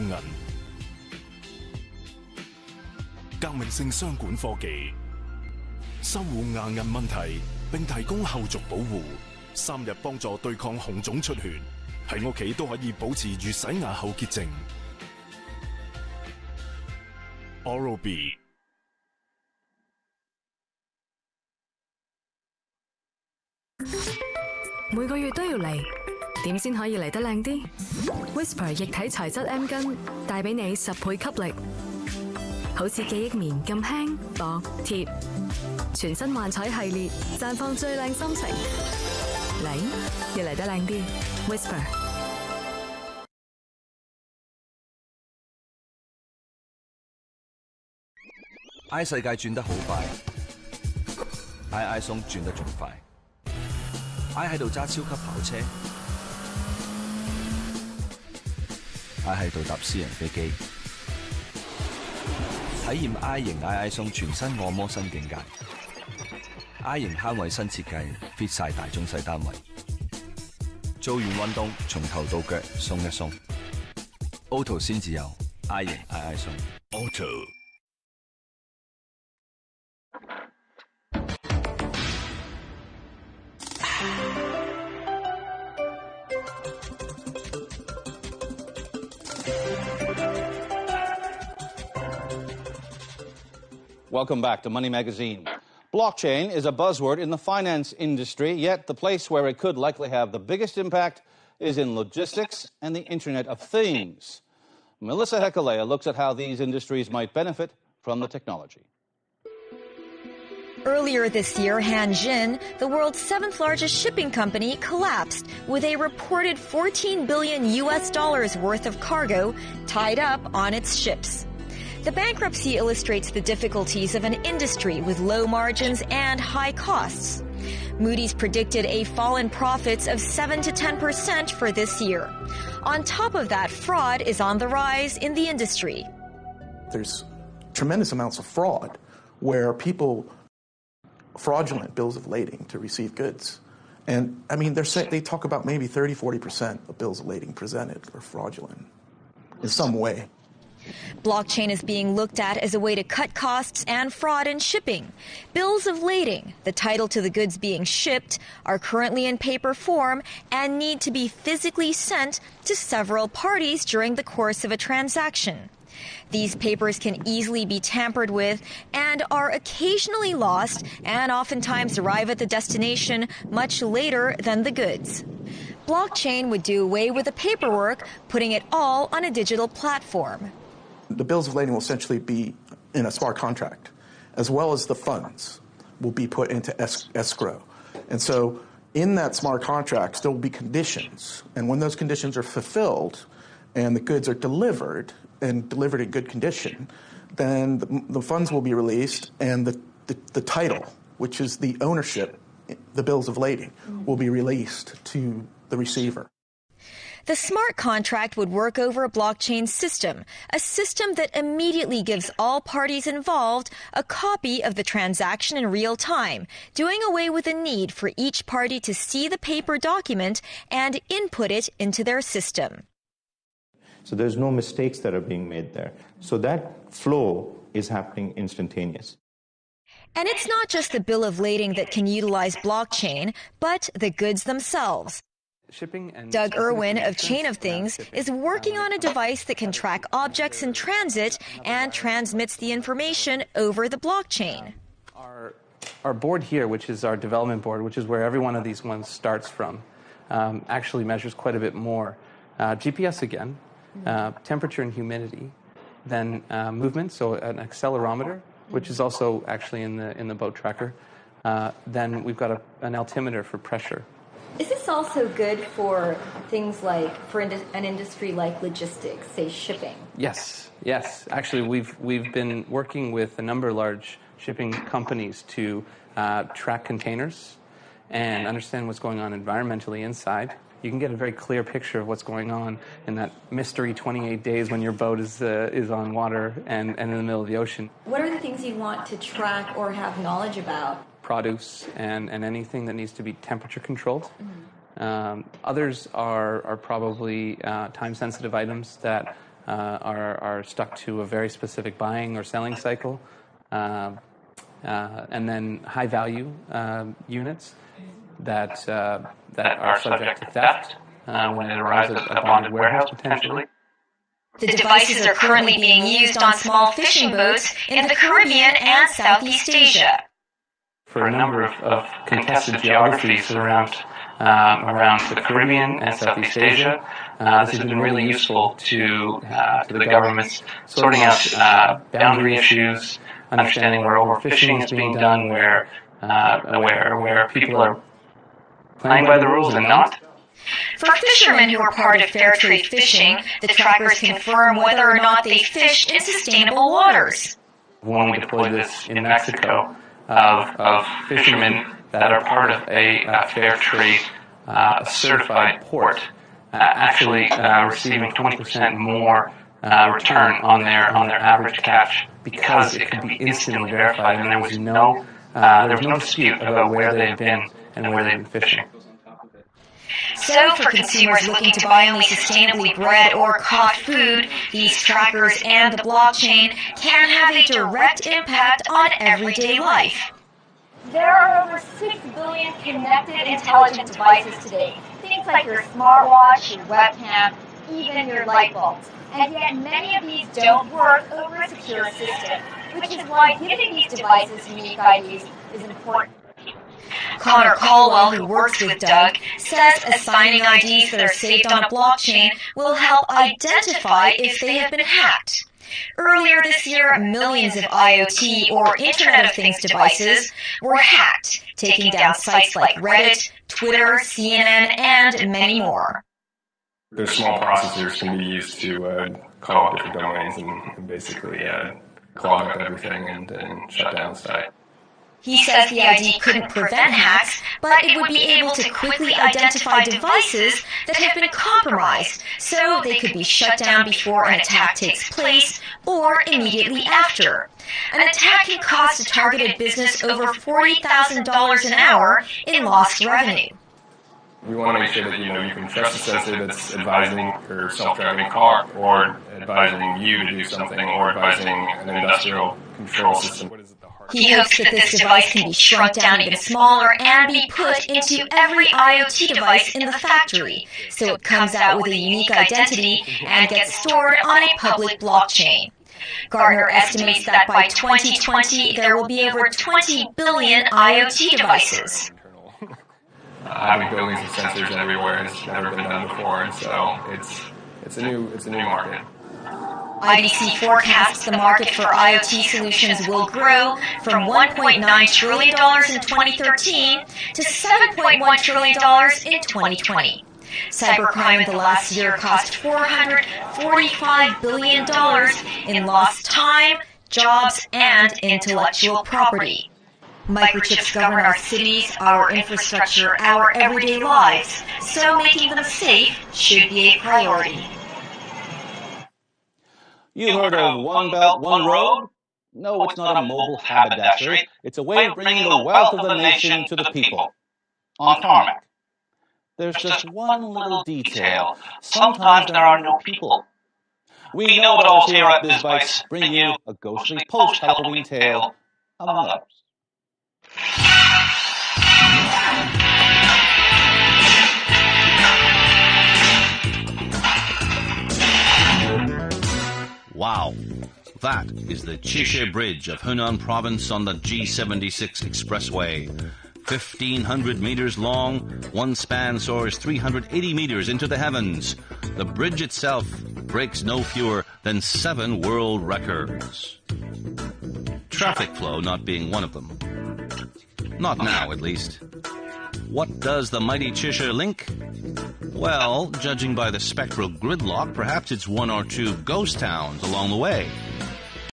銀。革命性雙管科技，修護牙齦問題並提供後續保護，3日幫助對抗紅腫出血，喺屋企都可以保持越洗牙後潔淨。Oral-B。每個月都要嚟，點先可以嚟得靚啲 ？Whisper 液體材質 M 巾帶俾你10倍吸力，好似記憶棉咁輕薄貼。全新幻彩系列綻放最靚心情，要嚟得靚啲 ，Whisper。I 世界轉得好快 ，I 松轉得仲快。I 喺度揸超級跑車 ，I 喺度搭私人飛機，體驗 I 型 I 松全新按摩新境界。I 型慳位新設計 ，fit 晒大中細單位。做完運動，從頭到腳鬆一鬆。Auto 先至有 I 型 I 松 ，Auto。Welcome back to Money Magazine. Blockchain is a buzzword in the finance industry, yet the place where it could likely have the biggest impact is in logistics and the Internet of Things. Melissa Hekalea looks at how these industries might benefit from the technology. Earlier this year, Hanjin, the world's 7th largest shipping company, collapsed with a reported $14 billion worth of cargo tied up on its ships. The bankruptcy illustrates the difficulties of an industry with low margins and high costs. Moody's predicted a fall in profits of 7 to 10% for this year. On top of that, fraud is on the rise in the industry. There's tremendous amounts of fraud where people fraudulent bills of lading to receive goods. And I mean, they talk about maybe 30, 40% of bills of lading presented are fraudulent in some way. Blockchain is being looked at as a way to cut costs and fraud in shipping. Bills of lading, the title to the goods being shipped, are currently in paper form and need to be physically sent to several parties during the course of a transaction. These papers can easily be tampered with and are occasionally lost and oftentimes arrive at the destination much later than the goods. Blockchain would do away with the paperwork, putting it all on a digital platform. The bills of lading will essentially be in a smart contract, as well as the funds will be put into escrow. And so in that smart contract, there will be conditions. And when those conditions are fulfilled and the goods are delivered and delivered in good condition, then the funds will be released and the title, which is the ownership, the bills of lading, will be released to the receiver. The smart contract would work over a blockchain system, a system that immediately gives all parties involved a copy of the transaction in real time, doing away with the need for each party to see the paper document and input it into their system. So there's no mistakes that are being made there. So that flow is happening instantaneous. And it's not just the bill of lading that can utilize blockchain, but the goods themselves. Doug Irwin of Chain of Things is working on a device that can track objects in transit and transmits the information over the blockchain. Our board here, which is our development board, which is where every one of these ones starts from, actually measures quite a bit more. GPS again, temperature and humidity, then movement, so an accelerometer, which is also actually in the boat tracker. Then we've got an altimeter for pressure. Is this also good for things like, for an industry like logistics, say shipping? Yes. Actually, we've been working with a number of large shipping companies to track containers and understand what's going on environmentally inside. You can get a very clear picture of what's going on in that mystery 28 days when your boat is on water and in the middle of the ocean. What are the things you want to track or have knowledge about? Produce and anything that needs to be temperature controlled. Others are probably time-sensitive items that are stuck to a very specific buying or selling cycle, and then high-value units that are subject to theft when it arrives at a bonded warehouse, potentially. The devices are currently being used on small fishing boats in the Caribbean and Southeast Asia. For a number of contested geographies around the Caribbean and Southeast Asia, this has been really useful to the governments sorting out boundary issues, understanding where overfishing is being done, where people are playing by the rules and not. For fishermen who are part of fair trade fishing, the trackers confirm whether or not they fished in sustainable waters. When we deployed this in Mexico, of fishermen that are part of a fair trade certified port, actually receiving 20% more return on their average catch, because it could be instantly verified and there was no dispute about where they've been and where they've been fishing. So, for consumers looking to buy only sustainably bred or caught food, these trackers and the blockchain can have a direct impact on everyday life. There are over 6 billion connected intelligent devices today. Things like your smartwatch, your webcam, even your light bulbs. And yet many of these don't work over a secure system, which is why giving these devices unique IDs is important. Connor Caldwell, who works with Doug, says assigning IDs that are saved on a blockchain will help identify if they have been hacked. Earlier this year, millions of IoT or Internet of Things devices were hacked, taking down sites like Reddit, Twitter, CNN, and many more. Those small processors can be used to call up different domains and basically clog up everything and shut down the site. He says the ID couldn't prevent hacks, but it would be able to quickly identify devices that have been compromised, so they could be shut down before an attack takes place or immediately after. An attack can cost a targeted business over $40,000 an hour in lost revenue. We want to make sure that you can trust a sensor that's advising your self-driving car, or advising you to do something, or advising an industrial control system. He hopes that this device can be shrunk down even smaller and be put into every IoT device in the factory, so it comes out with a unique identity and gets stored on a public blockchain. Gartner estimates that by 2020 there will be over 20 billion IoT devices. Having billions of sensors everywhere has never been done before, and so it's a new market. IBC forecasts the market for IoT solutions will grow from $1.9 trillion in 2013 to $7.1 trillion in 2020. Cybercrime in the last year cost $445 billion in lost time, jobs, and intellectual property. Microchips govern our cities, our infrastructure, our everyday lives, so making them safe should be a priority. You heard of One Belt, One Road? No, it's not a mobile haberdashery. It's a way of bringing the wealth of the nation to the people. On tarmac. There's just one little detail. Sometimes there are no people. We know it all here at BizBytes, bring you a ghostly post-Halloween tale, among others. Wow, that is the Chishire Bridge of Hunan Province on the G76 Expressway. 1,500 meters long, one span soars 380 meters into the heavens. The bridge itself breaks no fewer than 7 world records. Traffic flow not being one of them. Not now, at least. What does the mighty Chishire link? Well, judging by the spectral gridlock, perhaps it's 1 or 2 ghost towns along the way.